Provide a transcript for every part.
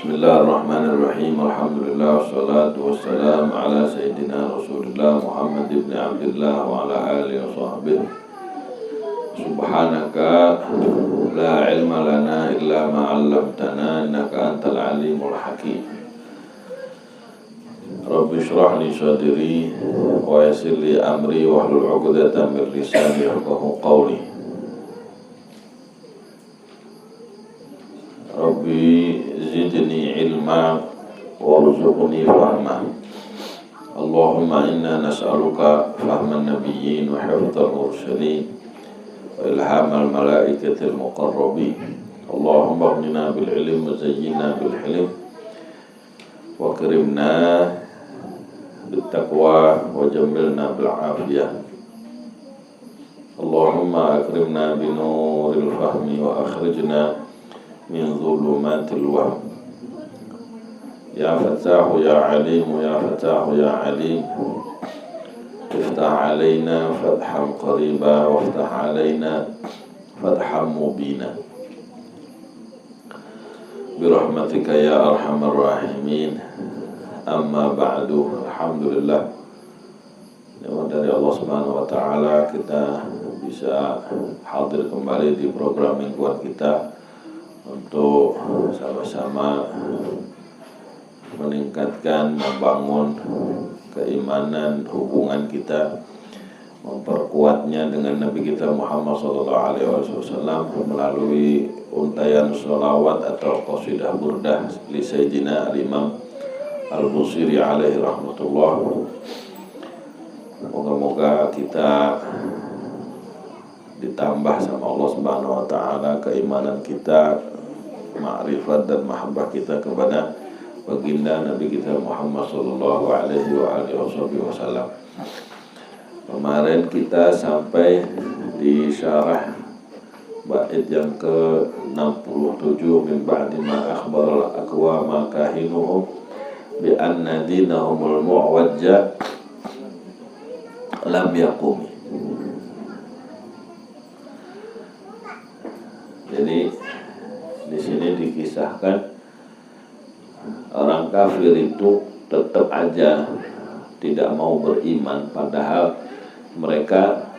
Bismillahirrahmanirrahim. Alhamdulillah wassalatu wassalamu ala sayyidina Rasulillah Muhammad ibn Abdullah wa ala alihi wa sahbihi. Subhanaka la ilma lana illa ma 'allamtana innaka antal alimul hakim. Rabbi shrah li sadri wa yassir li amri wahlul 'uqdatam min lisani yafqahu qawli. Rabbi zidni ilma warzuqni fahma. Allahumma inna nas'aluka fahman nabiyyin wa hifdzal mursalin wa ilhamal malaikatil muqarrabin. Allahumma aghnina bil ilmi wa zayyinna bil hilm wa akrimna bit taqwa wa jammilna bil afiyah. Allahumma akrimna bi nuril fahmi wa akhrijna min zulumatil wahm. Ya Fattahu ya Alim, ya Fattahu ya Alim, iftah alaina fatham qariba waftah alaina fatham mubina birahmatika ya arhamar rahimin. Amma ba'du. Alhamdulillah, nikmat dari Allah Subhanahu wa taala kita bisa hadir kembali di program mingguan kita untuk sama-sama meningkatkan, membangun keimanan, hubungan kita, memperkuatnya dengan Nabi kita Muhammad SAW melalui untayan sholawat atau qasidah burdah li Sayyidina Al-Imam Al-Busiri alaihi rahmatullah. Moga-moga kita ditambah sama Allah Subhanahu wa taala keimanan kita, ma'rifat dan mahabbah kita kepada baginda Nabi kita Muhammad sallallahu alaihi wa alihi wasallam. Kemarin kita sampai di syarah bait yang ke-67 min ba'di ma akhbarul aqwama kahinuhum bi anna dinahumul mu'wajja lam yaqum. Jadi di sini dikisahkan orang kafir itu tetap aja tidak mau beriman, padahal mereka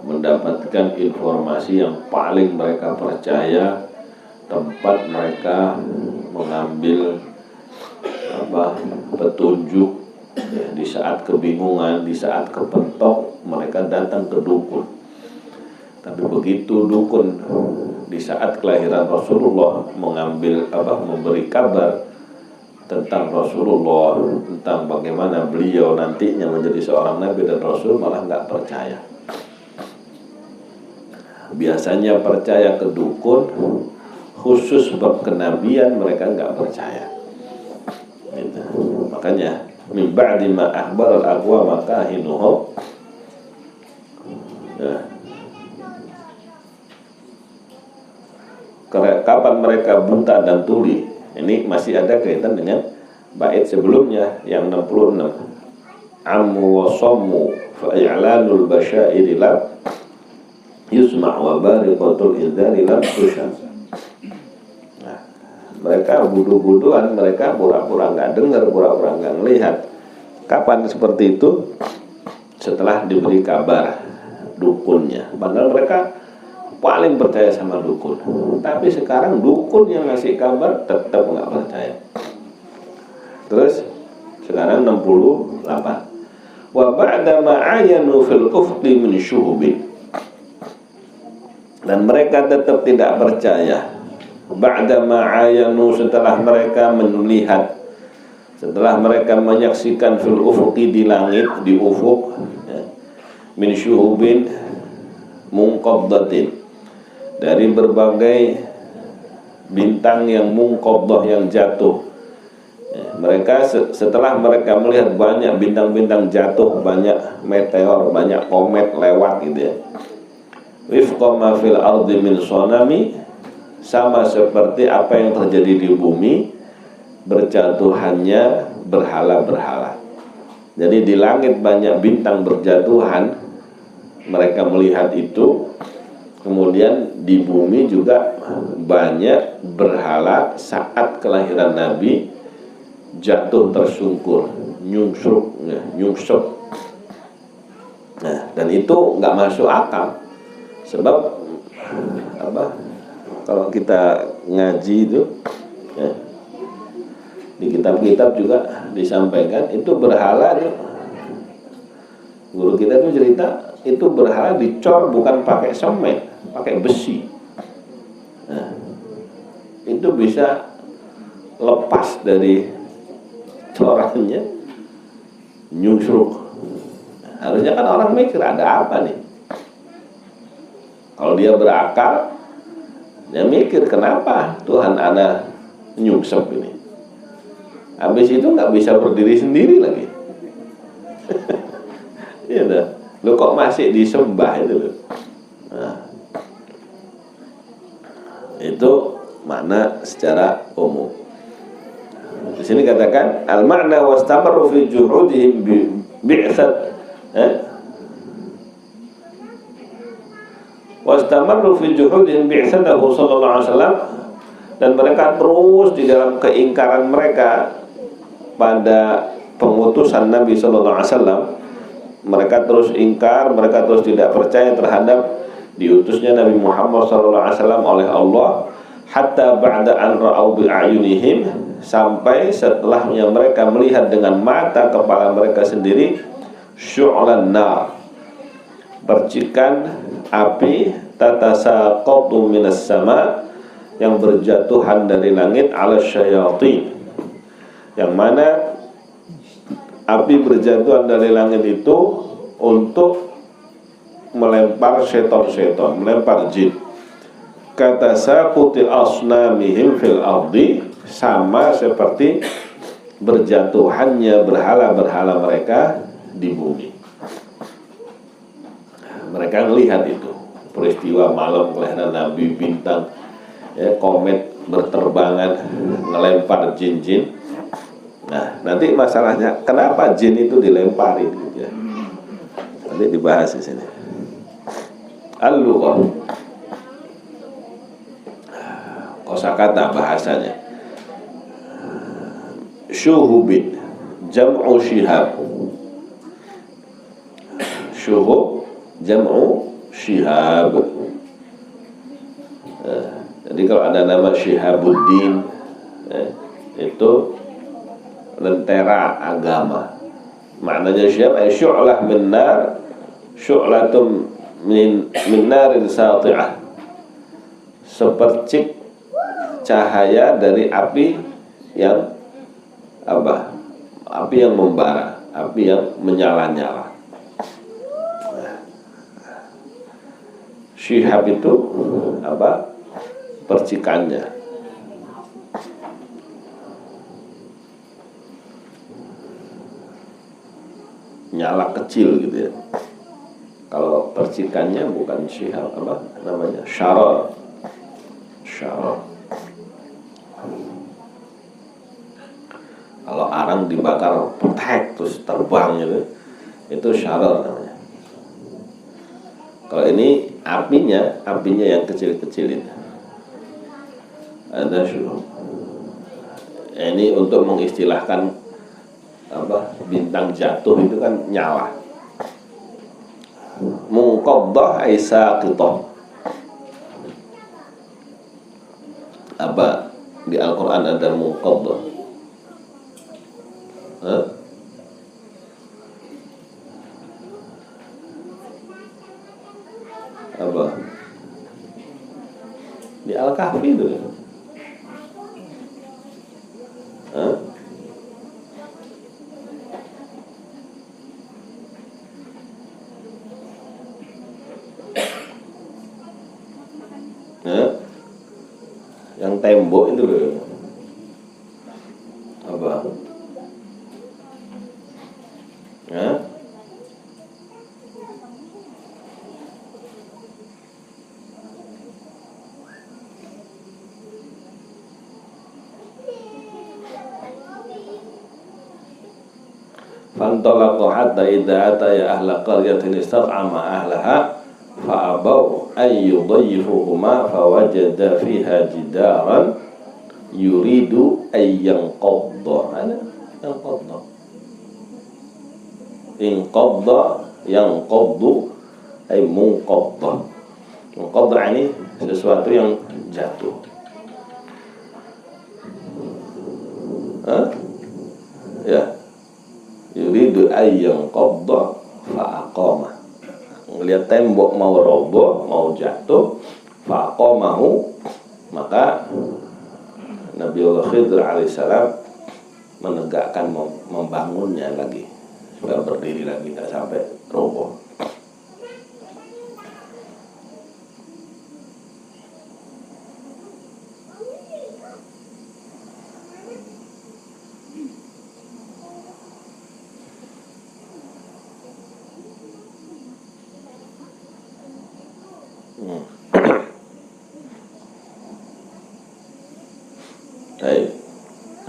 mendapatkan informasi yang paling mereka percaya, tempat mereka mengambil petunjuk di saat kebingungan, di saat kepentok, mereka datang ke dukun. Tapi begitu dukun di saat kelahiran Rasulullah memberi kabar tentang Rasulullah, tentang bagaimana beliau nantinya menjadi seorang nabi dan rasul, malah nggak percaya. Biasanya percaya ke dukun, khusus bab kenabian mereka nggak percaya. Gitu. Makanya min ba'di ma akhbaral aqwa makahinuhum. Kapan mereka buta dan tuli. Ini masih ada kaitan dengan bait sebelumnya yang 66. Ammu wa sammu fa i'lanul basyairi lam yusma' wa bariqatul idzari lam tusham. Nah, mereka budu-buduan, mereka pura-pura enggak dengar, pura-pura enggak melihat. Kapan seperti itu? Setelah diberi kabar dukunnya. Padahal mereka paling percaya sama dukun. Tapi sekarang dukun yang ngasih kabar tetap nggak percaya. Terus sekarang 68. Wa ba'da ma ayanu fil ufqi min syuhubin. Dan mereka tetap tidak percaya. Ba'da ma ayanu, setelah mereka melihat, setelah mereka menyaksikan fil ufqi, di langit, di ufuk, min syuhubin munqaddatin, dari berbagai bintang yang munqaddah, yang jatuh. Mereka setelah mereka melihat banyak bintang-bintang jatuh, banyak meteor, banyak komet lewat gitu ya. Wifqa ma fil ardi min sonami, sama seperti apa yang terjadi di bumi, berjatuhannya berhala-berhala. Jadi di langit banyak bintang berjatuhan, mereka melihat itu. Kemudian di bumi juga banyak berhala saat kelahiran Nabi jatuh tersungkur, nyungsuk. Nah, dan itu nggak masuk akal. Sebab apa? Kalau kita ngaji itu, ya, di kitab-kitab juga disampaikan itu berhala. Guru kita tuh cerita itu berhala dicor bukan pakai semen, pakai besi. Nah, itu bisa lepas dari corannya, nyusruk. Harusnya kan orang mikir ada apa nih? Kalau dia berakal, dia mikir kenapa Tuhan ana nyungsep ini. Habis itu nggak bisa berdiri sendiri lagi. Iya dah. Lo kok masih disembah itu loh. Nah, itu makna secara umum. Di sini katakan al-ma'na wastamarru fi juhudihim bi'tsat wastamarru fi juhudihim bi'tsatahu sallallahu alaihi wasallam, dan mereka terus di dalam keingkaran mereka pada pengutusan Nabi sallallahu alaihi wasallam. Mereka terus ingkar, mereka terus tidak percaya terhadap diutusnya Nabi Muhammad SAW oleh Allah, hatta ba'da an ra'au bi'ayunihim, sampai setelahnya mereka melihat dengan mata kepala mereka sendiri syu'lan nar, percikan api, tatasaqatu minas sama, yang berjatuhan dari langit, ala syayatin, yang mana api berjatuhan dari langit itu untuk melempar seton-seton, melempar jin. Kata saquti asnamihim fil ardi, sama seperti berjatuhannya berhala-berhala mereka di bumi. Mereka melihat itu peristiwa malam kelahiran Nabi, bintang, ya, komet berterbangan ngelempar jin-jin. Nah, nanti masalahnya kenapa jin itu dilemparin gitu ya. Nanti dibahas di sini. Al-lughah, kosakata bahasanya. Syuhubin jam'u syihab. Syuhub jam'u syihab. Jadi kalau ada nama Syihabuddin, itu lentera agama. Maknanya syihab ay syu'lah min nar, syu'latum min narin sati'ah, sepercik cahaya dari api yang apa? Api yang membara, api yang menyala-nyala. Syihab itu apa? Percikannya. Nyala kecil gitu ya. Kalau percikannya bukan syihab, apa namanya? Syaror. Syaror. Kalau arang dibakar petek terus terbang gitu, itu syaror namanya. Kalau ini apinya yang kecil-kecil itu. Ada syuhub. Ini untuk mengistilahkan apa, bintang jatuh itu kan nyala. Munqaddah ay saqitah. Apa di Al-Qur'an ada munqaddah? Apa? Di Al-Kahfi itu. Yang tembok itu loh. Apa? Fantalaqa hatta idza ataya ahla qaryatin istad'ama ahlaha fa'abau ayyudayyifuhuma fawajada fiha jidaran yuridu ayyanqadda. Ada yanqadda, inqadda, yanqaddu ay munqadda. Munqadda ini sesuatu yang jatuh. Ya, yuridu ayyanqadda fa'aqama. Melihat tembok mau roboh, mau jatuh, fa'aqamahu, maka Nabiullah Khidir alaihissalam menegakkan, membangunnya lagi supaya berdiri lagi, tidak sampai roboh. Baik,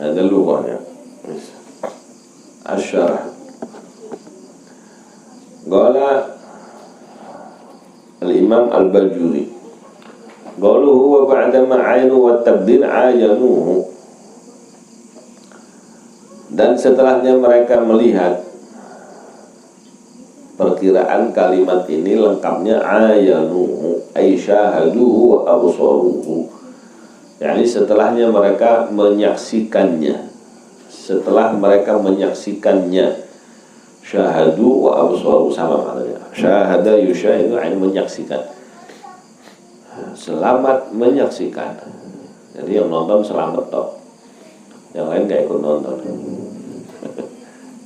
ada lughahnya. Asyarah. Qala al-Imam al-Bajuri, qaluhu wa ba'dama 'ainu wa tabdil 'ayanuhu. Dan setelahnya mereka melihat, perkiraan kalimat ini lengkapnya ayanuhu ay syahaduhu wa absaruhu. Yani setelahnya mereka menyaksikannya, setelah mereka menyaksikannya. Syahadu wa absaru sama maknanya. Syahada yusyahidu ay menyaksikan, selamat menyaksikan. Jadi yang nonton selamat toh, yang lain gak ikut nonton.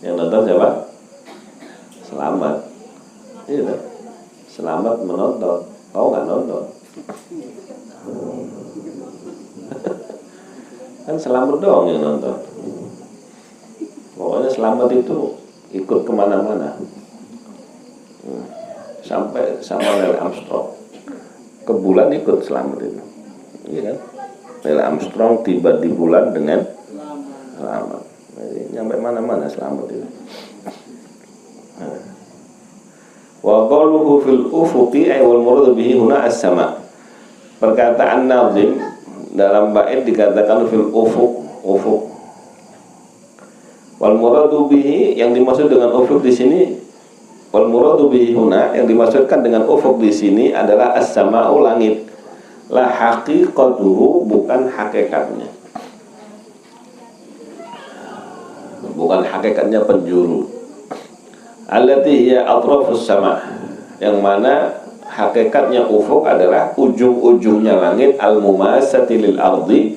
Yang nonton siapa? Selamat. Iya, selamat menonton. Kau nggak nonton. Kan selamat doang yang nonton. Pokoknya selamat itu ikut kemana-mana, sampai sama Neil Armstrong ke bulan ikut selamat itu. Iya kan? Neil Armstrong tiba di bulan dengan selamat. Jadi nyampe mana-mana selamat itu. Wa qaluhu fil ufuqi ay wal murad bihi huna as-sama. Perkataan nazim dalam bait dikatakan fil ufuq. Wal muradu bihi, yang dimaksud dengan ufuq di sini, wal muradu bihi huna, yang dimaksudkan dengan ufuq di sini adalah as-sama'u, langit. La haqiqatuhu, bukan hakikatnya. Bukan hakikatnya penjuru. Allati hiya atrafus sama', yang mana hakikatnya ufuk adalah ujung-ujungnya langit, al-mumasati lil ardi,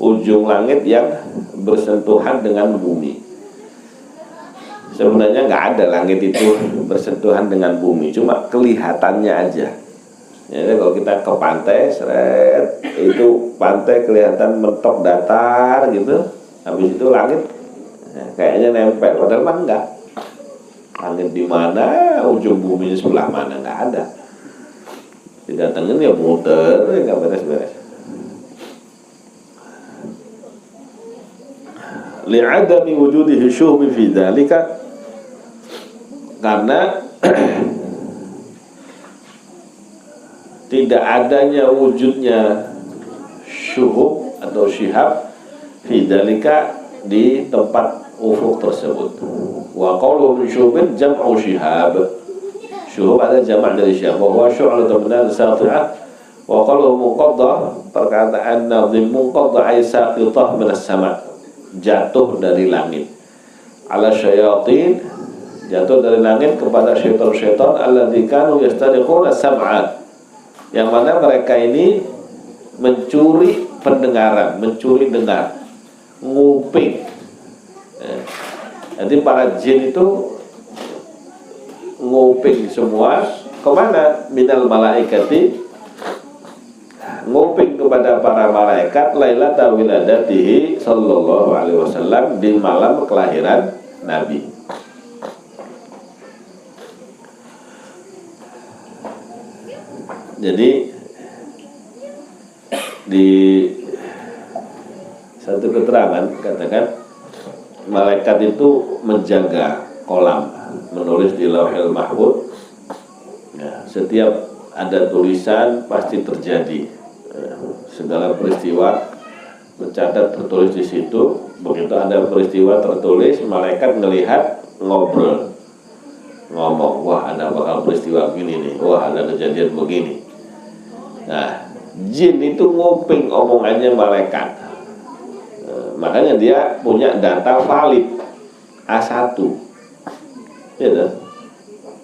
ujung langit yang bersentuhan dengan bumi. Sebenarnya nggak ada langit itu bersentuhan dengan bumi, cuma kelihatannya aja. Jadi kalau kita ke pantai, seret, itu pantai kelihatan mentok datar gitu, habis itu langit kayaknya nempel, padahal mah enggak. Langit di mana, ujung bumi sebelah mana, nggak ada. Didatengin ya muter, nggak beres-beres. Li'adami wujudihi syuhbi fi dzalika, karena tidak adanya wujudnya syuhub atau syihab fi dzalika, di tempat ufuk tersebut. Wa qawluhu min syuhbin jam'u syihab. Syuhub ada jamak dari syihab, wa huwa syu'latun min al-sati'ah. Wa qawluhu munqaddah, perkataan nazim munqaddah ay saqitah min as-sama', jatuh dari langit. Ala syayatin, jatuh dari langit kepada syaitan-syaitan alladzi kanu yastariquna sam'a, yang mana mereka ini mencuri pendengaran, mencuri dengar, nguping. Jadi para jin itu nguping semua kemana? Minal malaikati, nguping kepada para malaikat lailata wiladatihi sallallahu alaihi wasallam, di malam kelahiran Nabi. Jadi di satu keterangan katakan malaikat itu menjaga kolam, menulis di Lauhil Mahfuz. Ya, setiap ada tulisan pasti terjadi. Segala peristiwa mencatat tertulis di situ. Begitu ada peristiwa tertulis, malaikat ngelihat, ngobrol, ngomong, wah ada bakal peristiwa begini nih, wah ada kejadian begini. Nah, jin itu nguping omongannya malaikat. Makanya dia punya data valid A1, ya,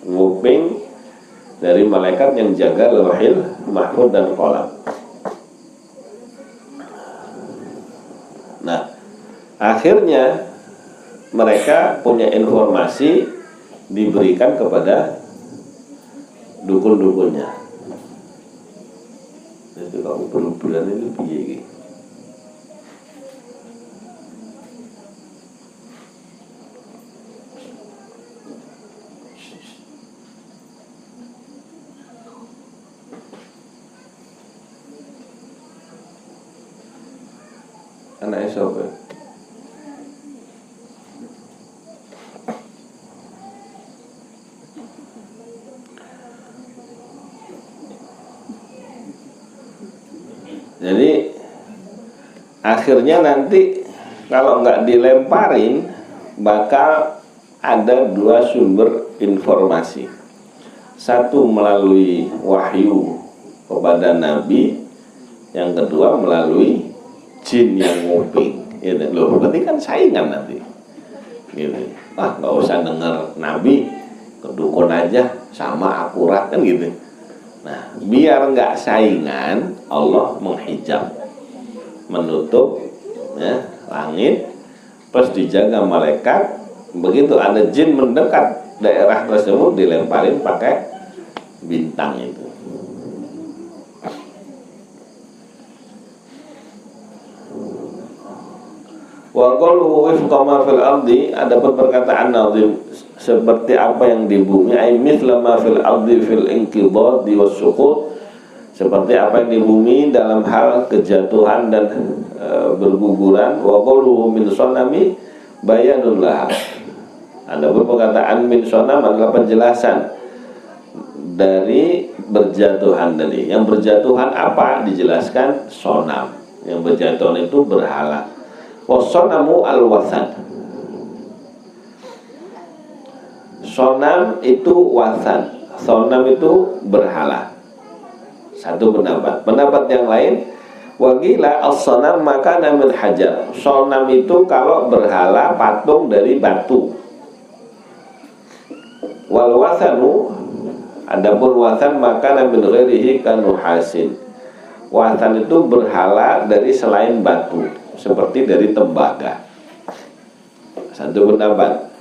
nguping dari malaikat yang jaga lauhil mahfuz dan qalam. Nah, akhirnya mereka punya informasi diberikan kepada dukun-dukunnya. Jadi kamu perlu itu piye iki? Anak siapa? Jadi akhirnya nanti kalau nggak dilemparin bakal ada dua sumber informasi. Satu melalui wahyu kepada Nabi, yang kedua melalui jin yang nguping. Ya, loh, berarti kan saingan nanti. Gitu. Ah, nggak usah dengar Nabi, ke dukun aja sama akurat kan gitu. Nah, biar nggak saingan, Allah menghijab, menutup ya, langit, terus dijaga malaikat. Begitu ada jin mendekat daerah tersebut, dilemparin pakai bintang itu. Wa qalu wifqa ma fil ardi, adapun perkataan nazim seperti apa yang di bumi, ay mithla ma fil ardi fil inqidad was suqut, seperti apa yang di bumi dalam hal kejatuhan dan berguguran. Wa qalu min sonami bayanun laha, adapun perkataan min sonam adalah penjelasan dari berjatuhan tadi. Yang berjatuhan apa dijelaskan? Sonam. Yang berjatuhan itu berhala. Wasonamu al-wasan, sonam itu wasan, sonam itu berhala. Satu pendapat. Pendapat yang lain, wagila as-sonam maka namin hajar, sonam itu kalau berhala patung dari batu. Wal wasanu, adapun wasan maka namin ghairihi kanuhasin, wasan itu berhala dari selain batu, seperti dari tembaga. Satu pendapat.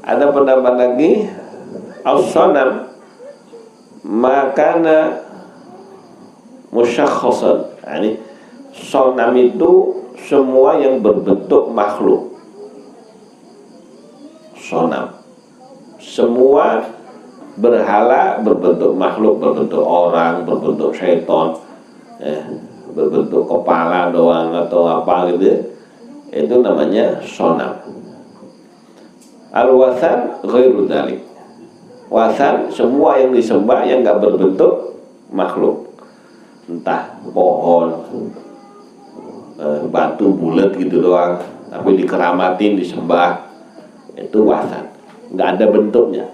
Ada pendapat lagi, as-sonam makana musyakhasan. Ini sonam itu semua yang berbentuk makhluk. Sonam semua berhala berbentuk makhluk, berbentuk orang, berbentuk syaitan, berbentuk kepala doang atau apa gitu, itu namanya sonam. Al-wasan ghairu dzalik. Wasan semua yang disembah yang enggak berbentuk makhluk, entah pohon, batu bulat gitu doang, tapi dikeramatin disembah, itu wasan, enggak ada bentuknya.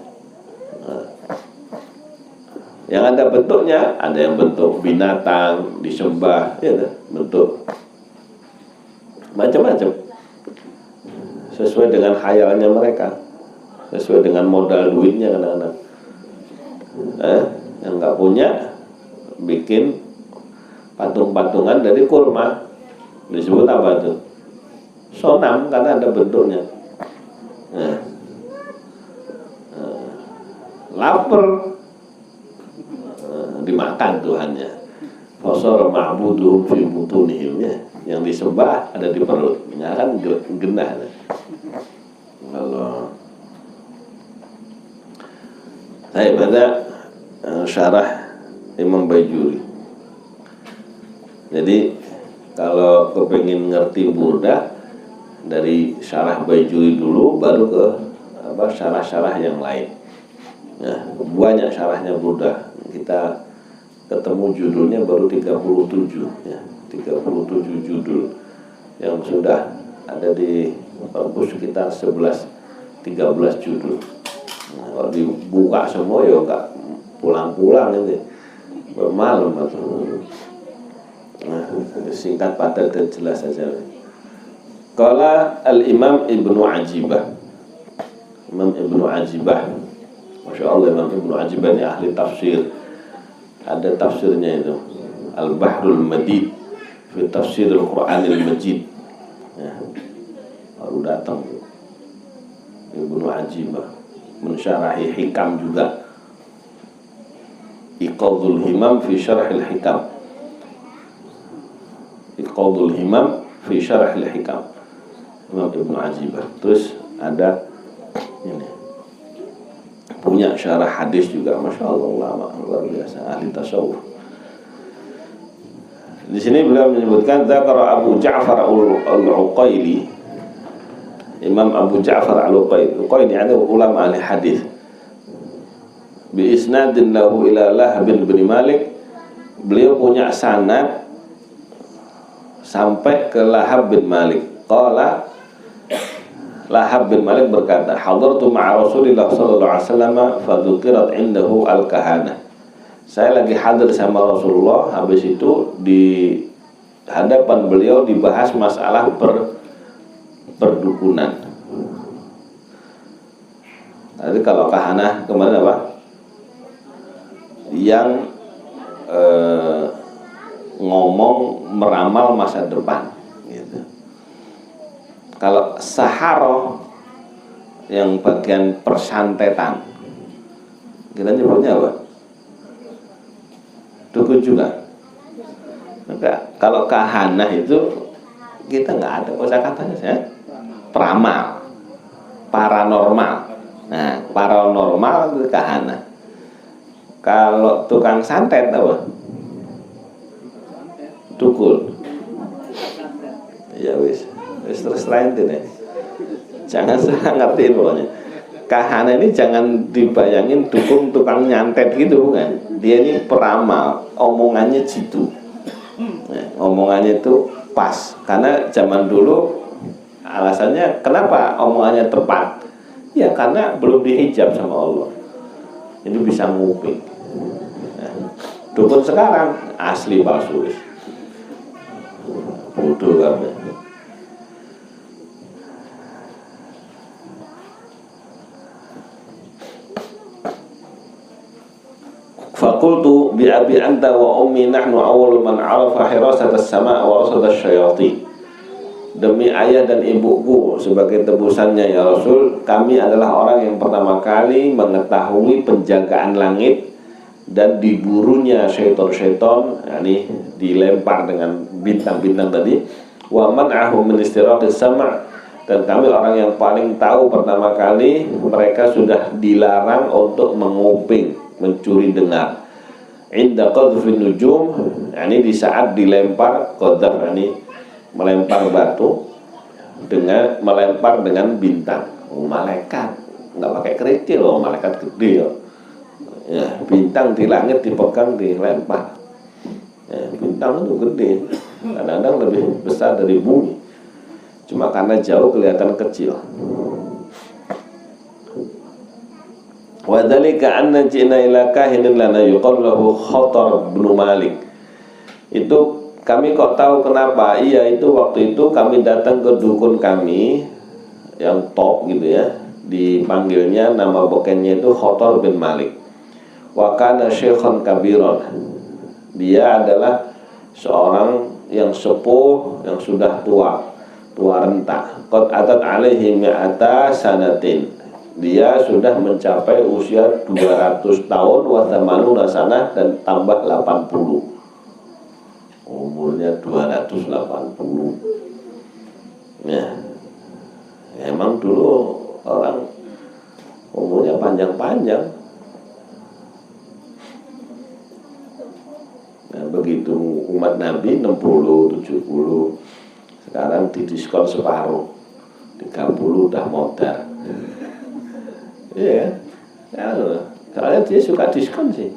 Yang ada bentuknya, ada yang bentuk binatang disembah, ya, bentuk macam-macam sesuai dengan khayalnya mereka, sesuai dengan modal duitnya kadang-kadang. Yang nggak punya bikin patung-patungan dari kurma, disebut apa tuh? Sonam, karena ada bentuknya. Lapar, dimakan Tuhannya. Fasara ma'buduhum fi butunihim, yang disembah ada di perutnya, kan genah. Kalau saya baca syarah Imam Bajuri. Jadi kalau kepengin ngerti burdah, dari syarah Bajuri dulu, baru ke syarah-syarah yang lain. Nah, banyak syarahnya burdah. Kita ketemu judulnya baru 37 ya, 37 judul yang sudah ada di perpus sekitar 11-13 judul. Nah, kalau dibuka semua ya enggak pulang-pulang ini bermalam atau. Nah, singkat padat dan jelas saja. Qala al-Imam Ibnu Ajibah. Imam Ibnu Ajibah. Masya Allah, Imam Ibnu Ajibah ini ahli tafsir. Ada tafsirnya itu Al-Bahrul Madid fi Tafsir Al-Quranil Majid ya, baru datang Ibnu Ajibah mensyarahi hikam juga, Iqadul Himam fi Syarhil Hikam, Iqadul Himam fi Syarhil Hikam, Imam Ibnu Ajibah. Terus ada ini punya syarah hadis juga, Masya Allah, ulama luar biasa, ahli tasawuf. Di sini beliau menyebutkan Zakara Abu Ja'far al-Uqayli, Imam Abu Ja'far al-Uqayli ada ulama ahli hadis, bi isnadin lahu ila Lahab bin Malik. Beliau punya sanad sampai ke Lahab bin Malik. Qala Lahab bin Malik berkata, hadartu ma'a Rasulillah sallallahu alaihi wasallam fa dzukirat indahu al-kahana. Saya lagi hadir sama Rasulullah, habis itu di hadapan beliau dibahas masalah perdukunan. Tadi kalau kahana kemarin apa? Yang ngomong meramal masa depan gitu. Kalau saharo yang bagian persantetan, kita nyebutnya apa? Dukun juga. Maka kalau kahana itu kita nggak ada kosakatanya, ya? Peramal, paranormal. Nah, paranormal itu kahana. Kalau tukang santet apa? Dukun. Ya wis. Terus lain deh, jangan salah ngertiin pokoknya. Kahana ini jangan dibayangin dukung tukang nyantet gitu, bukan. Dia ini peramal, omongannya jitu, omongannya itu pas. Karena zaman dulu alasannya kenapa omongannya tepat, ya karena belum dihijab sama Allah, ini bisa nguping. Dukun sekarang asli palsu, bodoh kabeh. Fakultu bi abi anta wa ummi nahnu awwalu man arafa hirasat as-sama' wa rasad asy-syayatin. Demi ayah dan ibuku sebagai tebusannya ya Rasul, kami adalah orang yang pertama kali mengetahui penjagaan langit dan diburunya syaitan-syaitan, yakni dilempar dengan bintang-bintang tadi. Wa man'ahu min istiraqis sama', dan kami orang yang paling tahu pertama kali mereka sudah dilarang untuk menguping, mencuri dengar. Inda qadhfin nujum, yakni di saat dilempar, qadhaf yakni melempar batu, dengan melempar dengan bintang. Malaikat nggak pakai kerikil loh, malaikat gede loh. Ya, bintang di langit dipegang, dilempar. Ya, bintang itu gede, kadang-kadang lebih besar dari bumi. Cuma karena jauh kelihatan kecil. Wa dzalika anna ji'na ila kahinin lana yuqal lahu Khatar bin Malik. Itu kami kok tahu kenapa? Iya, itu waktu itu kami datang ke dukun kami yang top gitu ya. Dipanggilnya nama bokennya itu Khatar bin Malik. Wa kana syaikhan kabiran. Dia adalah seorang yang sepuh, yang sudah tua renta. Qad atat alaihi mi'ata sanatin. Dia sudah mencapai usia 200 tahun wa thamanuna sanah, dan tambah 80. Umurnya 280. Ya. Emang dulu orang umurnya panjang-panjang. Nah, begitu umat Nabi 60, 70, sekarang didiskon separuh, 30 udah modal. Iya, ya, soalnya dia suka diskon sih.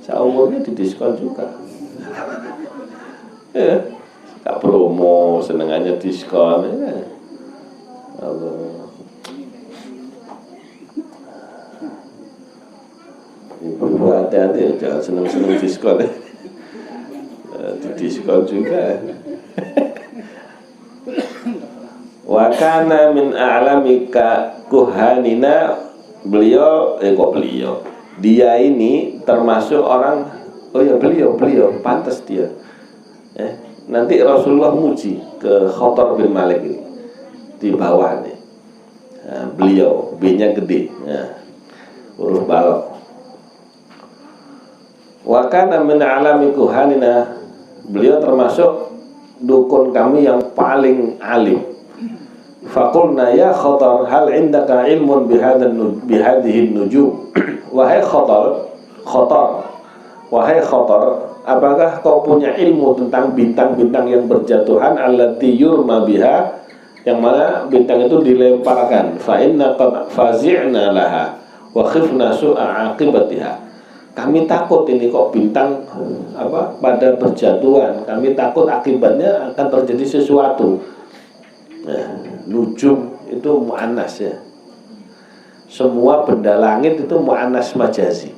Seumurnya didiskon juga. Ya, gak promo, senengannya diskon. Ya. Allah. Ibu hati-hati ya, jangan seneng-seneng diskon. Di diskon juga. Wa kana min a'lamika kuhanina, beliau dia ini termasuk orang, oh ya beliau pantas dia. Nanti Rasulullah muji ke Khatar bin Malik ini di bawah nih. Nah, beliau B-nya gede. Nah, huruf balok. Wa kana min a'lami kuhanina, beliau termasuk dukun kami yang paling alim. Faqulna ya Khatar hal indaka ilmun bihadhihi nujum. Wahai Khatar, apakah kau punya ilmu tentang bintang-bintang yang berjatuhan, allati yurma biha, yang mana bintang itu dilemparkan. Fa inna qad fazi'na laha wa khifna su'a aqibatiha. Kami takut ini kok bintang pada berjatuhan. Kami takut akibatnya akan terjadi sesuatu. Nah, nujum itu mu'annas ya. Semua benda langit itu mu'annas majazi.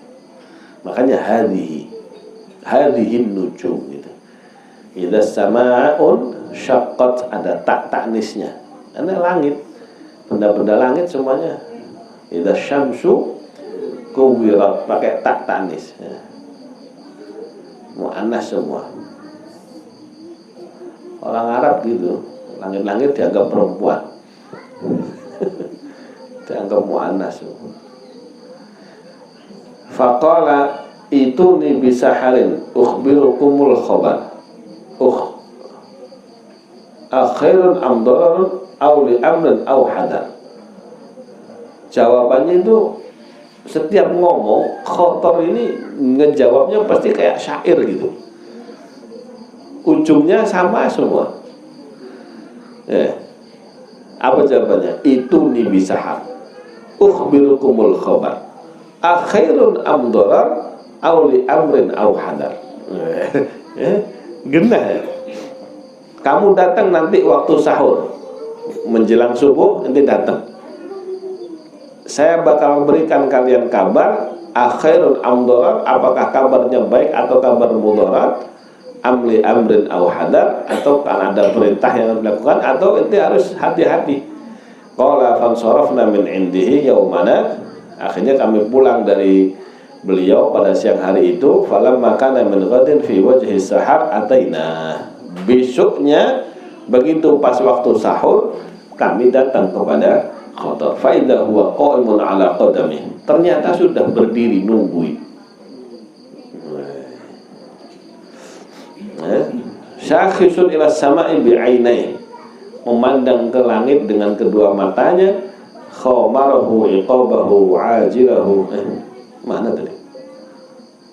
Makanya hadhihi nujum gitu. Idza sama'un syaqqat, ada tak ta'nisnya. Karena langit, benda-benda langit semuanya. Idza syamsu kuwirat, pakai tak ta'nis ya. Mu'annas semua. Orang Arab gitu, langit-langit dianggap perempuan. Dianggap mu'annas. Faqala ituni bisaharin ukhbirukumul khabar. Akhairun am dararun aw li amrin aw hadar. Jawabannya itu setiap ngomong Khatar ini ngejawabnya pasti kayak syair gitu. Ujungnya sama semua. Apa jawabannya? Ituni bisahar ukhbirukumul khabar akhairun am darar aw li amrin aw hadar. Genah ya. Kamu datang nanti waktu sahur, menjelang subuh nanti datang. Saya bakal berikan kalian kabar akhairun am darar, apakah kabarnya baik atau kabar mudarat, amli amrin aw hadar, atau kan ada perintah yang harus dilakukan atau itu harus hati-hati. Qala fansarafna min indihi yaumana, akhirnya kami pulang dari beliau pada siang hari itu. Falamma kana min ghadin fi wajhi sahar ataina, besoknya begitu pas waktu sahur kami datang kepada Khatar. Fa idza huwa qa'imun ala qadamihi, ternyata sudah berdiri nungguin. Syakhisun ila sama'i bi'ainai, memandang ke langit dengan kedua matanya. Khawmarahu iqabahu ajilahu. Mana tadi?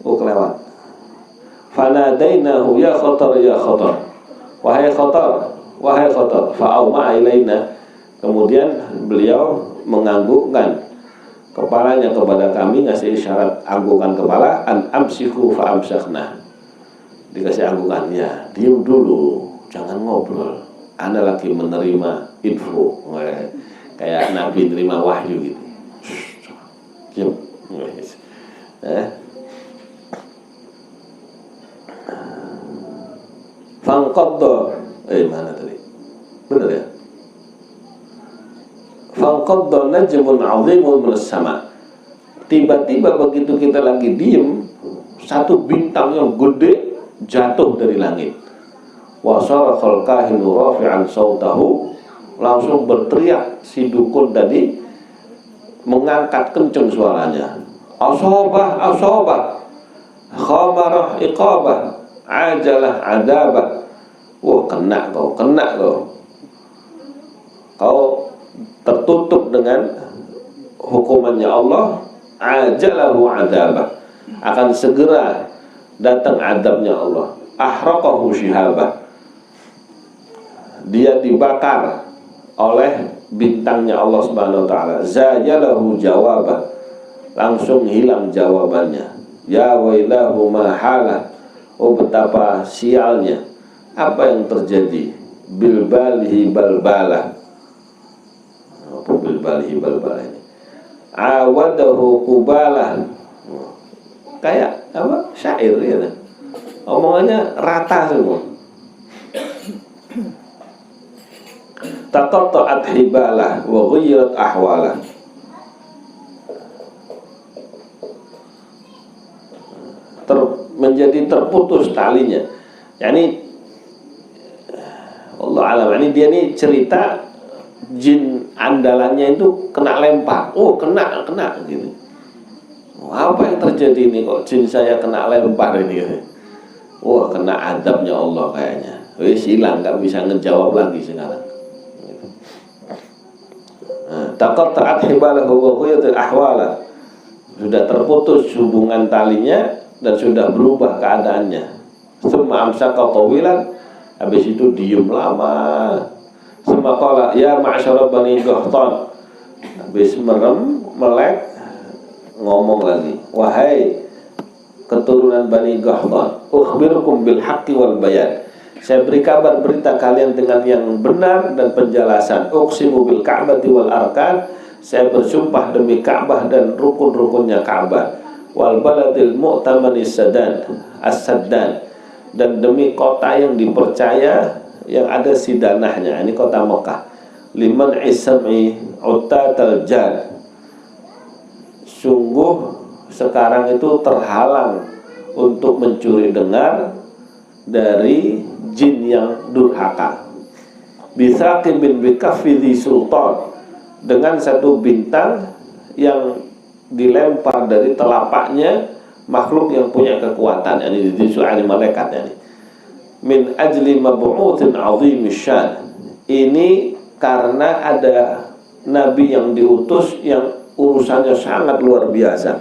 Oh, kelewat. Fanadainahu ya Khatar ya Khatar, wahai Khatar, wahai Khatar. Fa'auma ilaina, kemudian beliau menganggukkan kepalanya kepada kami, ngasih isyarat anggukkan kepala. An amsiku fa amsakna, dikasih anggukan, ya diam dulu, jangan ngobrol, Anda lagi menerima info. Kayak Nabi menerima wahyu gitu. Diam. Fangqadda, mana tadi? Benar ya? Fangqadda najmun 'azimun minas sama. Tiba-tiba begitu kita lagi diem, satu bintang yang gede jatuh dari langit. Wa sarakhal kahinu rafi'an sautahu, langsung berteriak si dukun tadi, mengangkat kenceng suaranya. Asabah, asabah, khamarah iqabah, ajalah adabah. Wah, kena kau, kau tertutup dengan hukumannya Allah. Ajalahu adabah, akan segera datang adabnya Allah. Ahraqahu shihabah, dia dibakar oleh bintangnya Allah Subhanahu wa taala. Zayalahu jawabah, langsung hilang jawabannya. Ya wailahu ma halah, oh betapa sialnya apa yang terjadi. Bilbalihi balbalah, apa bilbalihi balbalah ini? Awadahu kubalah, kayak apa, syair ya, omongannya rata semua. Taqatta'at hibalah wa ghayyirat ahwalah, menjadi terputus talinya. Yani Allah alam, ini dia nih cerita jin andalannya itu kena lempar. Oh kena gitu. Apa yang terjadi ini kok jin saya kena lempar ini gitu. Wah kena adabnya Allah kayaknya. Wis hilang, gak bisa ngejawab lagi sekarang. Taqatta'at hibalahu wa ghayyarat ahwalah, sudah terputus hubungan talinya dan sudah berubah keadaannya. Tsumma amsaka tawilan, habis itu diem lama. Tsumma qala ya ma'syara bani Qahtan, habis merem melek ngomong lagi, wahai keturunan Bani Qahtan, ukhbirukum bil haqqi wal bayan, saya beri kabar berita kalian dengan yang benar dan penjelasan. Uqsimu bil ka'bati wal arkan, saya bersumpah demi Ka'bah dan rukun-rukunnya Ka'bah. Wal baladil mu'tamanis sadan as-saddan, dan demi kota yang dipercaya yang ada sidanahnya, ini kota Mekah. Liman isami utatal jan, sungguh sekarang itu terhalang untuk mencuri dengar dari jin yang durhaka. Bisaqim bin bikafidhi sultan, dengan satu bintang yang dilempar dari telapaknya makhluk yang punya kekuatan, ini disuruh malaikat ini. Min ajli mab'utsin 'azim syan, ini karena ada nabi yang diutus yang urusannya sangat luar biasa.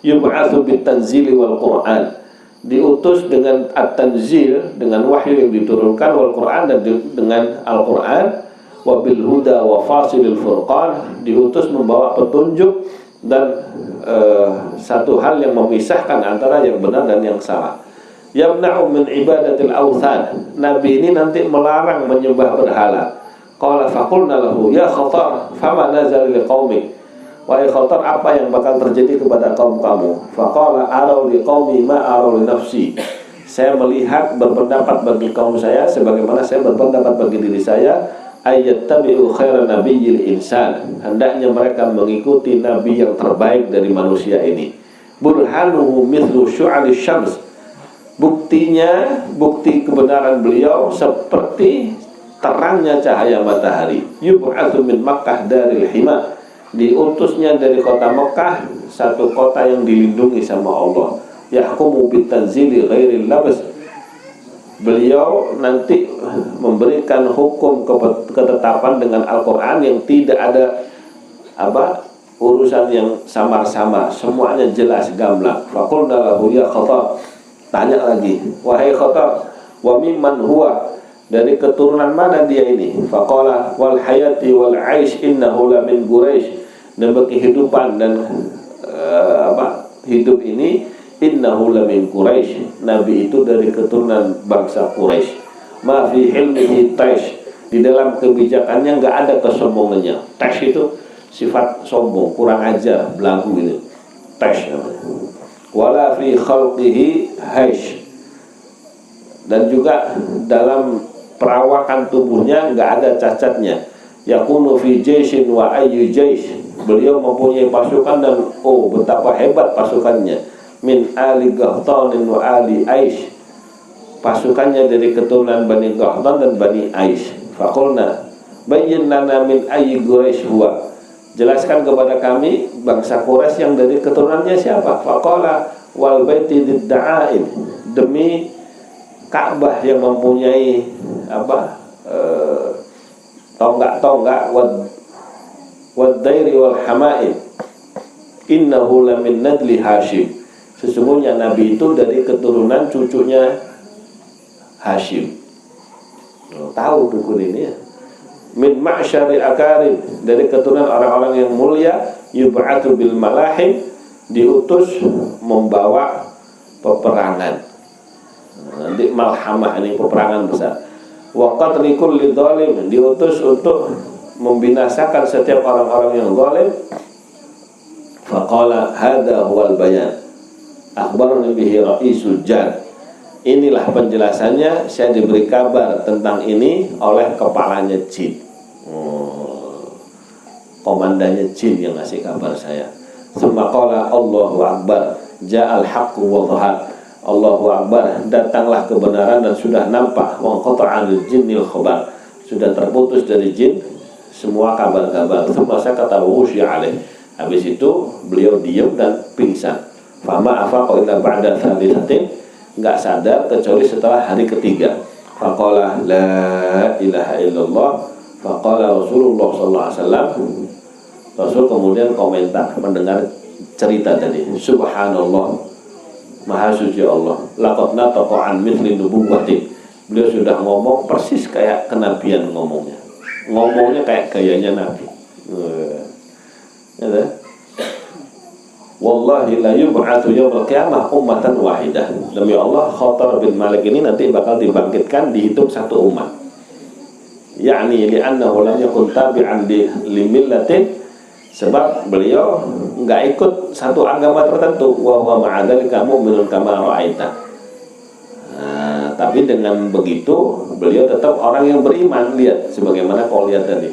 Yub'atsu bitanzili wal Qur'an, diutus dengan at-tanzil, dengan wahyu yang diturunkan, wal Qur'an, dan dengan Al-Qur'an, wa bil huda wa fasilil furqan, diutus membawa petunjuk dan satu hal yang memisahkan antara yang benar dan yang salah. Yamna'u min ibadatil awthan, nabi ini nanti melarang menyembah berhala. Qala faqulna lahu ya Khatar fama nazal liqaumik, wahai Khatar, apa yang bakal terjadi kepada kaum kamu? Faqala arau liqaumi ma arau li nafsi, saya melihat berpendapat bagi kaum saya sebagaimana saya berpendapat bagi diri saya. Ayyattabi'u khairan nabiyyil insan, hendaknya mereka mengikuti nabi yang terbaik dari manusia ini. Burhanuhu mithlu syu'alis syams, buktinya, bukti kebenaran beliau seperti terangnya cahaya matahari. Yub'atsu min Makkah daril hima, diutusnya dari kota Mekah, satu kota yang dilindungi sama Allah. Yahkumu bitanzili ghairil labas, beliau nanti memberikan hukum ketetapan dengan Al-Quran yang tidak ada urusan yang samar-samar, semuanya jelas gamblang. Faqulna lahu ya Khatar, tanya lagi, wahai Khatar, wa mimman huwa, dari keturunan mana dia ini? Faqala wal hayati wal aish innahu la min Quraisy, dan kehidupan dan hidup ini, innahu la min Quraisy, nabi itu dari keturunan bangsa Quraisy. Ma fi hilmihi taish, di dalam kebijakannya enggak ada kesombongannya. Taish itu sifat sombong, kurang ajar, belagu ini. Taish namanya. Wala fi khalqihi haish, dan juga dalam perawakan tubuhnya enggak ada cacatnya. Yakunu fi jaishin wa ayyu jaish, beliau mempunyai pasukan dan betapa hebat pasukannya. Min ali Qahtanin wa ali Aish, pasukannya dari keturunan Bani Qahtan dan Bani Aish. Faqulna bayyin lana min ayyi Quraisy huwa, jelaskan kepada kami bangsa Quraisy yang dari keturunannya siapa? Faqala wal baiti didda'ain, demi Ka'bah yang mempunyai tonggak-tonggak, wad dairi wal hamain, innahu la min nadli Hashim, sesungguhnya Nabi itu dari keturunan cucunya Hashim. Tahu dukun ini ya. Min ma'syari akarim, dari keturunan orang-orang yang mulia. Yub'atu bil malahim, diutus membawa peperangan. Nanti malhamah ini peperangan besar. Wa qatli kulli zalim, diutus untuk membinasakan setiap orang-orang yang zalim. Faqala hadza huwal bayan akhbarani bihi ra'isul jan. Inilah penjelasannya, saya diberi kabar tentang ini oleh kepalanya jin. Komandannya jin yang ngasih kabar saya. Summa qala Allahu akbar, ja'al haqqu wa dhahar. Allahu akbar, datanglah kebenaran dan sudah nampak. Wa qata'al jinnil khabar, sudah terputus dari jin semua kabar-kabar. Summa sakata wusya alaih. Habis itu beliau diam dan pingsan. Fama afaqa illa ba'da thalithatin, enggak sadar kecuali setelah hari ketiga. Faqala la ilaha illallah. Faqala Rasulullah sallallahu alaihi wasallam. Rasul kemudian komentar mendengar cerita tadi. Subhanallah, maha suci Allah. Laqad nataqa an mithli nubuwwatin. Beliau sudah ngomong persis kayak kenabian ngomongnya. Ngomongnya kayak gayanya nabi. Ya. Wallahi la yub'atsu yaumil qiyamah ummatan wahidah. Demi Allah, Khatar bin Malik ini nanti bakal dibangkitkan dihitung satu umat. Yakni li'annahu lam yakun tabi'an li millatin, sebab beliau enggak ikut satu agama tertentu. Wa huwa ma'adzalika mu'minun kama ra'aita. Nah, tapi dengan begitu beliau tetap orang yang beriman, lihat sebagaimana kau lihat tadi.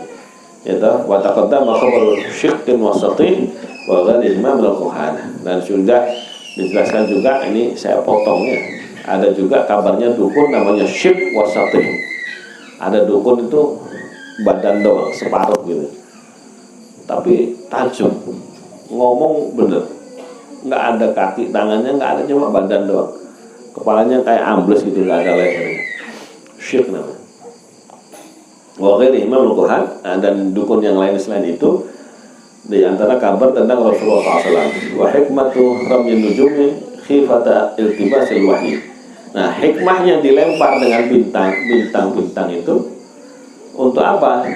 Yaitu wa taqaddama khabarul syiqqin wasatih wa ghanimah min al-quhana. Dan sudah dijelaskan juga, ini saya potongnya. Ada juga kabarnya dukun namanya syib wasatih. Ada dukun itu badan doang, separuh gitu. Tapi tajam, ngomong bener, nggak ada kaki tangannya, nggak ada, cuma badan doang. Kepalanya kayak ambles gitu, nggak ada lehernya. Syirk namanya. Wa ghairi Imam Al-Quhan, dan dukun yang lain selain itu. Di antara kabar tentang Rasulullah SAW. Wa hikmatu ramyin nujumi khifata iltibasil wahyi. Nah, hikmahnya dilempar dengan bintang-bintang itu untuk apa?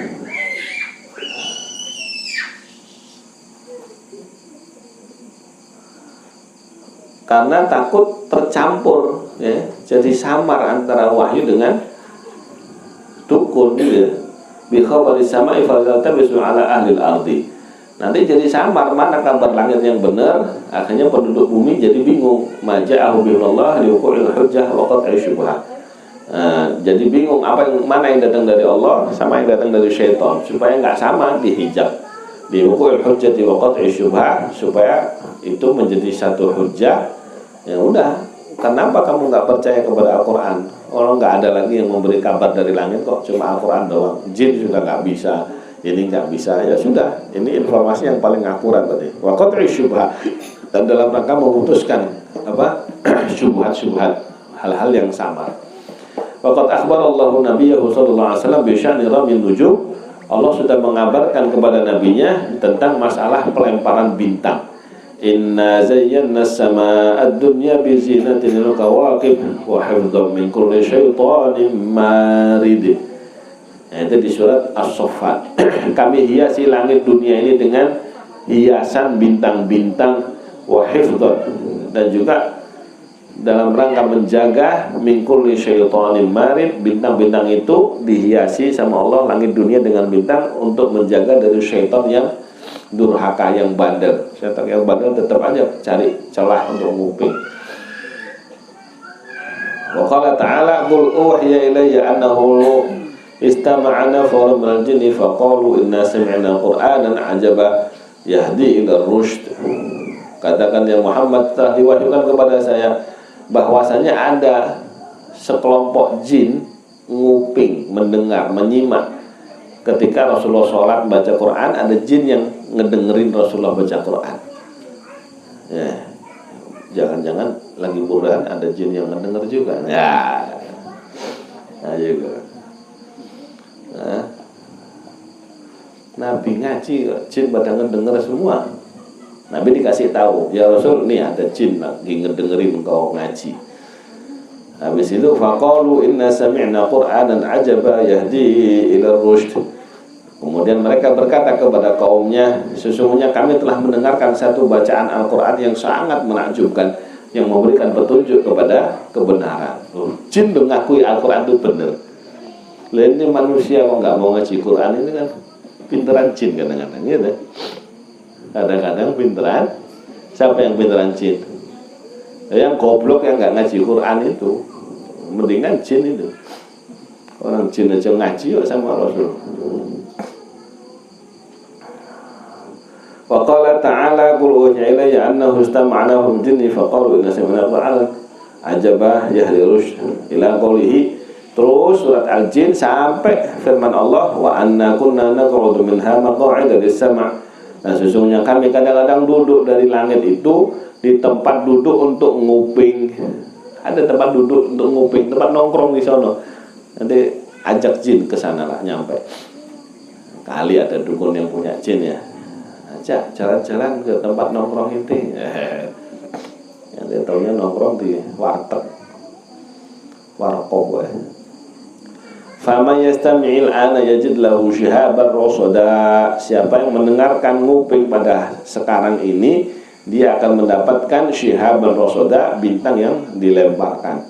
Karena takut tercampur, ya, jadi samar antara wahyu dengan dukun, gitu ya. Bi khabari sama'i fadzalta bisu ala ahli al-ardi. Nanti jadi samar, mana kabar langit yang benar, akhirnya penduduk bumi jadi bingung. Maja'ahu bi'allah liuqul hujjah wa qat'i syubhah. Jadi bingung mana yang datang dari Allah sama yang datang dari syaitan, supaya nggak sama dihijab. Liuqul hujjah wa qat'i syubhah, supaya itu menjadi satu hujjah. Ya udah, kenapa kamu nggak percaya kepada Al-Quran? Orang nggak ada lagi yang memberi kabar dari langit kok, cuma Al-Quran doang. Jin juga nggak bisa, ini nggak bisa. Ya sudah, ini informasi yang paling akurat tadi. Wa qat'i syubhah, dan dalam rangka memutuskan syubhat-syubhat, hal-hal yang samar. Waqad akhbarallahu nabiyahu sallallahu alaihi wasallam bi sya'ni ramyin nujum. Allah sudah mengabarkan kepada nabinya tentang masalah pelemparan bintang. Inna zayyana as-samaa'a ad-dunya bi zinatin al-kawakib wa hifdhan min kulli syaitanin marid. Itu di surat As-Saffat. Kami hiasi langit dunia ini dengan hiasan bintang-bintang, wa hifdhan, dan juga dalam rangka menjaga min kulli syaitanin marid. Bintang-bintang itu dihiasi sama Allah, langit dunia dengan bintang, untuk menjaga dari syaitan yang durhaka, yang bandel. Syaitan yang bandel tetap aja cari celah untuk nguping. Wa qala ta'ala qul uhiya ilayya annahu istama'ana nafarun minal jinni faqalu inna sami'na qur'anan 'ajaba yahdi ila rusyd. Katakan ya Muhammad, telah diwahyukan kepada saya bahwasanya ada sekelompok jin nguping, mendengar, menyimak ketika Rasulullah sholat baca Quran. Ada jin yang ngedengerin Rasulullah baca Quran. Ya, jangan-jangan lagi Quran ada jin yang ngedenger juga. Ya, nah juga. Nah, Nabi ngaji, jin pada ngedenger semua. Nabi dikasih tahu, ya Rasul, nih ada jin lagi ngedengerin engkau ngaji. Habis itu faqalu inna sami'na qur'anan ajaba yahdi ila rusyd. Kemudian mereka berkata kepada kaumnya, sesungguhnya kami telah mendengarkan satu bacaan Al-Quran yang sangat menakjubkan, yang memberikan petunjuk kepada kebenaran. Jin tuh ngakui Al-Quran itu benar. Lainnya manusia kok nggak mau ngaji Quran, ini kan pinteran jin kadang-kadang gitu. Kadang-kadang pinteran. Siapa yang pinteran jin? Yang goblok yang nggak ngaji Quran itu, mendingan jin itu. Orang jin aja ngaji kok sama Rasul. Wa qala ta'ala qul uhiya ilayya annahu istama'nahum jinni faqalu inna sami'na qur'anan ajaba yahdi rusyd ila qoulihi. Terus surat Al-Jin sampai firman Allah wa anna kunna naq'udu minha maq'ida lis-sam'. Nah, sesungguhnya kami kadang-kadang duduk dari langit itu di tempat duduk untuk nguping. Ada tempat duduk untuk nguping, tempat nongkrong di sono. Nanti ajak jin ke sana lah nyampe. Kali ada dukun yang punya jin ya. Ajak jalan-jalan ke tempat nongkrong inti. Yang taunya nongkrong di warteg. Warkop. Fama yastami'il ana yajid lahu shihaban rasada. Siapa yang mendengarkan nguping pada sekarang ini, dia akan mendapatkan shihaban rasada, bintang yang dilemparkan.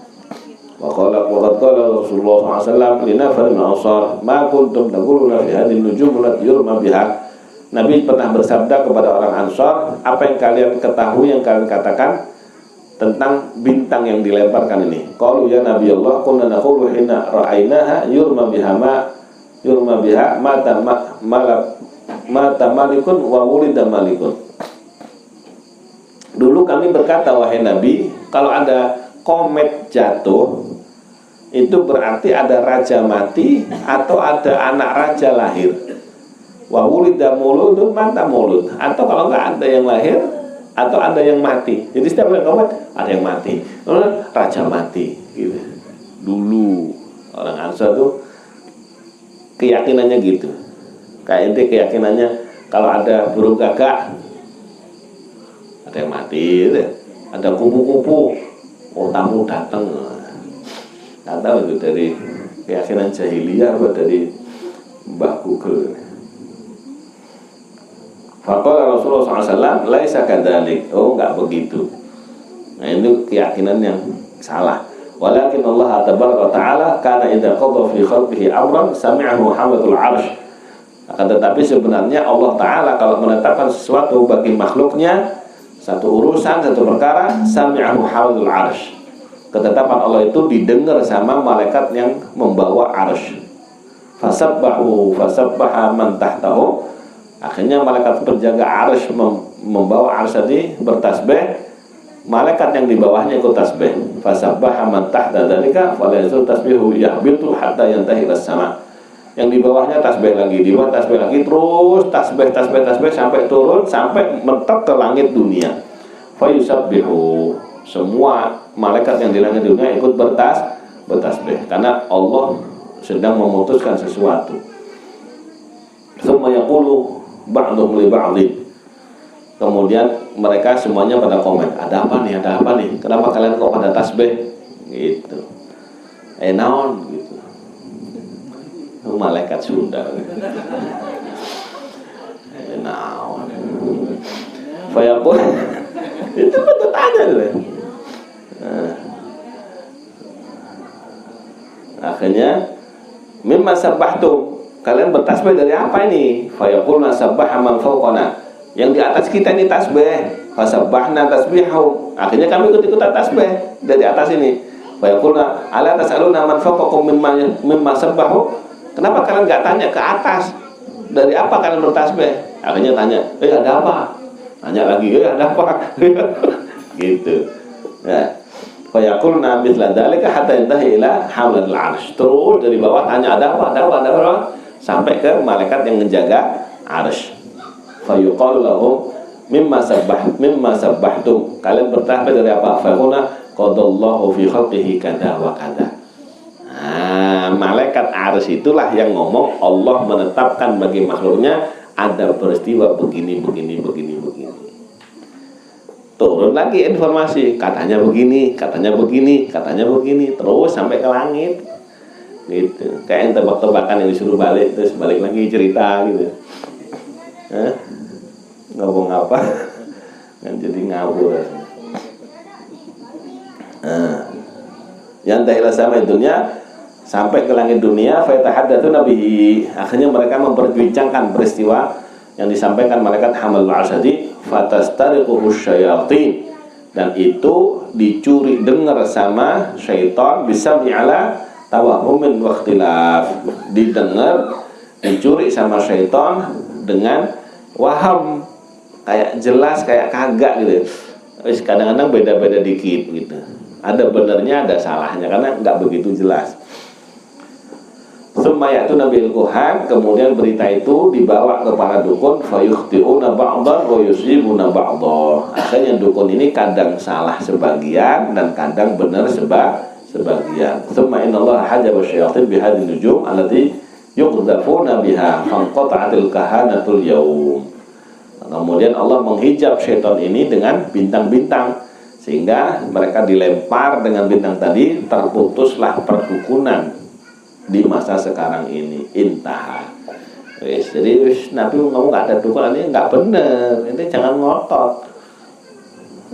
Wa qala Rasulullah SAW li nafar min ansar ma kuntum taquluna fi hadhihi an-nujum allati yurma biha. Nabi pernah bersabda kepada orang Ansar, apa yang kalian ketahui, yang kalian katakan tentang bintang yang dilemparkan ini. Qalu ya Nabi Allah, kunna naqulu hina ra'ainaha yurma biha mata malikun wa wulida malikun. Dulu kami berkata, wahai Nabi, kalau ada komet jatuh, itu berarti ada raja mati atau ada anak raja lahir. Wa wulida muludun mata mulud, atau kalau enggak ada yang lahir atau ada yang mati. Jadi setiap kali komet ada yang mati, raja mati gitu. Dulu orang Ansar tuh keyakinannya gitu. Kayak ente keyakinannya kalau ada burung gagak ada yang mati gitu. Ada kupu-kupu, tamu datang. Nggak tahu itu dari keyakinan jahiliyah atau dari Mbah Google. Faqala Rasulullah SAW, laisa kadzalik. Oh, enggak begitu. Nah, itu keyakinan yang salah. Walakin Allah tabaraka ta'ala kana idza qada fi khalqihi amran sami'ahu hamatul 'arsy. Akan tetapi sebenarnya Allah Ta'ala kalau menetapkan sesuatu bagi makhluknya, satu urusan, satu perkara, sami'ahu hamatul 'arsy. Ketetapan Allah itu didengar sama malaikat yang membawa 'arsy. Fasabbaha man tahtahu. Akhirnya malaikat penjaga arsy membawa arsy tadi bertasbih, malaikat yang di bawahnya ikut tasbih. Fasabbaha man tahta dzalika fala yazul tasbihu yahbitu hatta yantahi as-sama. Yang di bawahnya tasbih lagi, di bawah tasbih lagi, terus tasbih sampai turun, sampai mentok ke langit dunia. Fa yusabbihu. Semua malaikat yang di langit dunia ikut bertasbih karena Allah sedang memutuskan sesuatu. Tsumma yaqulu ba'dhum li ba'dhin. Kemudian mereka semuanya pada komen, ada apa nih, kenapa kalian kok pada tasbih gitu, naon gitu. Malaikat Sunda naon fayaqul. Itu betul tanya deh. Akhirnya mimma sabbahtum, kalian bertasbih dari apa ini? Fayaqulna sabbaha man fawqana, yang di atas kita ini tasbih. Fasabbahna tasbihahu, akhirnya kami ikut-ikutan tasbih dari atas ini. Fayaqulna ala tasaluna man fawqakum mimma sabbahu, kenapa kalian enggak tanya ke atas dari apa kalian bertasbih? Akhirnya tanya, ada apa? Tanya lagi, ada apa? Gitu. Ya. Fayaqulna mithla dzalika hatta yantahi ila hamlal 'arsy. Terus dari bawah tanya ada apa sampai ke malaikat yang menjaga 'arsy. Fayuqalu lahum mimma sabbahtum, kalian bertasbih dari apa? Fayaquluna qadallahu fi khalqihi kada wa kada. Nah, malaikat 'arsy itulah yang ngomong Allah menetapkan bagi makhluknya ada peristiwa begini. Turun lagi informasi, katanya begini, terus sampai ke langit gitu. Kayak yang tebak-tebakan yang disuruh balik, terus balik lagi cerita gitu. Ngomong apa kan jadi ngawur. Nah, yang ila samai dunia, sampai ke langit dunia, fa yatahaddatsuna bihi. Akhirnya mereka memperbincangkan peristiwa yang disampaikan malaikat hamal al-arsyadi, fatastariquhu syayatin, dan itu dicuri dengar sama syaitan, bisa ala tawahumin wa ikhtilaf, didengar, dicuri sama syaitan dengan waham, kayak jelas kayak kagak gitu. Kadang-kadang beda-beda dikit gitu. Ada benernya, ada salahnya karena nggak begitu jelas. Sumayatu nabil kuhan, kemudian berita itu dibawa ke para dukun, fayukhti'una ba'dhan wa yusibuna ba'dhan. Akhirnya dukun ini kadang salah sebagian dan kadang benar sebagian. Tsumma innallaha hajaba syayatin bihadhihi nujum allati yuqdzafuna biha fanqata'atil kahanatul yaum. Kemudian Allah menghijab syaitan ini dengan bintang-bintang, sehingga mereka dilempar dengan bintang tadi, terputuslah perdukunan di masa sekarang ini. Intaha. Jadi Nabi ngomong nggak ada dukun, ini nggak bener. Ini jangan ngotot.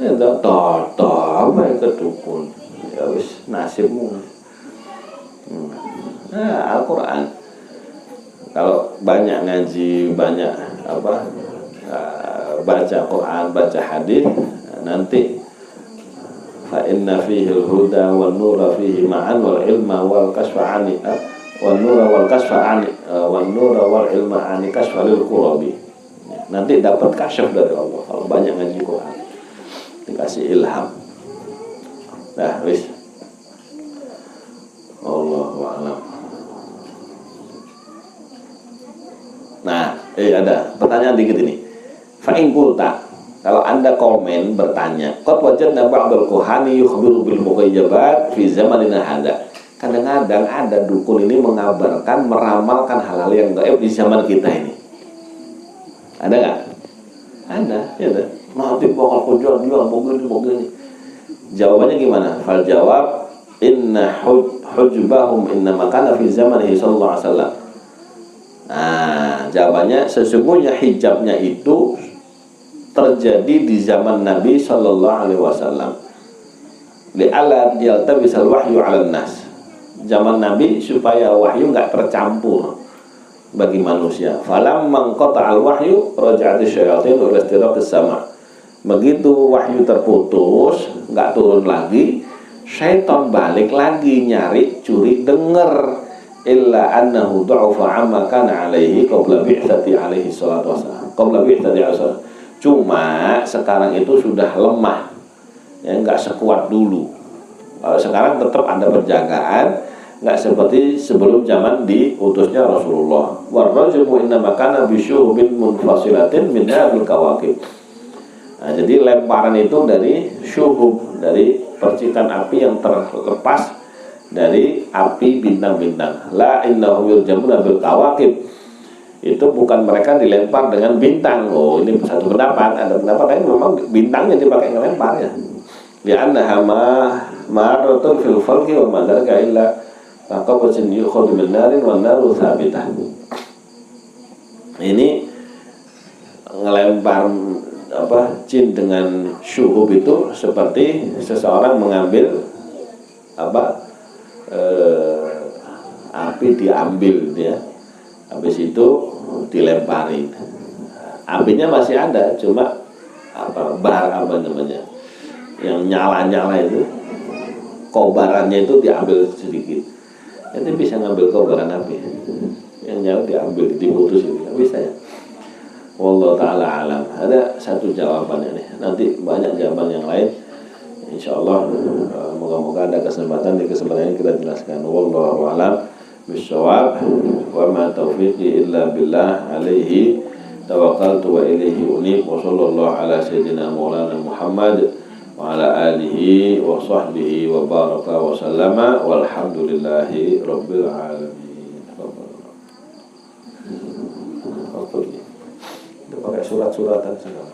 Ini apa yang ke dukun? Ya wis nasibmu. Nah, Al-Quran. Kalau banyak ngaji, banyak baca Quran, baca hadis, nanti fa inna fihi al-huda wan nura fihi ma'an wal ilma wal kasfa ani wan nura wal kasfa ani wan nura wal ilma ani kasfa lil qurabi. Nanti dapat kasyaf dari Allah kalau banyak ngaji Quran, dikasih ilham. Nah, wis. Allahu a'lam. Nah, ada pertanyaan dikit ini. Fa in qulta, kalau Anda komen bertanya, qad wajadna ba'dal kuhani yukhbiru bil mughayyabat fi zamanina hadza. Kadang-kadang ada dukun ini mengabarkan, meramalkan hal-hal yang gaib di zaman kita ini. Ada nggak? Ada, ya ada. Nanti bakal jual begini. Jawabannya gimana? Fal jawab, inna hujbahum inna makana fi zamanihi sallallahu alaihi wasallam. Nah, jawabannya sesungguhnya hijabnya itu terjadi di zaman Nabi Sallallahu Alaihi Wasallam. Li'ala yaltabisal wahyu 'alan nas. Zaman Nabi supaya wahyu nggak tercampur bagi manusia. Falamma qata'al wahyu raja'at asyayatin ila istiraqis sama. Begitu wahyu terputus, nggak turun lagi, syaitan balik lagi nyari curi dengar. Illa annahu du'afa amma kana alaihi qabla bi'tsati alaihi salatu wassalam. Qabla bi'tsati alaihi. Cuma sekarang itu sudah lemah, ya nggak sekuat dulu. Kalau sekarang tetap ada penjagaan, nggak seperti sebelum zaman diutusnya Rasulullah. Warrajmu innama kana bisyuhubin munfasilatin min hadhil kawakib. Nah, jadi lemparan itu dari syuhub, dari percikan api yang terlepas dari api bintang-bintang. La innahum yurjamuna bil kawakib. Itu bukan mereka dilempar dengan bintang. Oh, ini satu pendapat. Ada pendapat lain memang bintangnya dipakai ngelempar ya. Li'annaha maratun fil falqi wa madarka illa taqabatin yukhadu min narin wa naru thabitah. Ini ngelempar jin dengan syuhub itu seperti seseorang mengambil api diambil dia, habis itu dilemparin, apinya masih ada, cuma yang nyala itu, kobarannya itu diambil sedikit. Nanti bisa ngambil kobaran api, yang nyala diambil, diputus itu, bisa ya. Wallahu ta'ala alam. Ada satu jawabannya nih, nanti banyak jawaban yang lain. Insyaallah, moga-moga ada kesempatan di kesempatan ini kita jelaskan. Wallahu a'lam bishawab. Wa ma taufiqi illa billah, alaihi tawakkaltu wa ilaihi unib. Wa sallallahu ala sayyidina maulana Muhammad wa ala alihi wa sahbihi wa baraka wa sallama walhamdulillahi rabbil alamin. Itu pakai surat-suratan segala.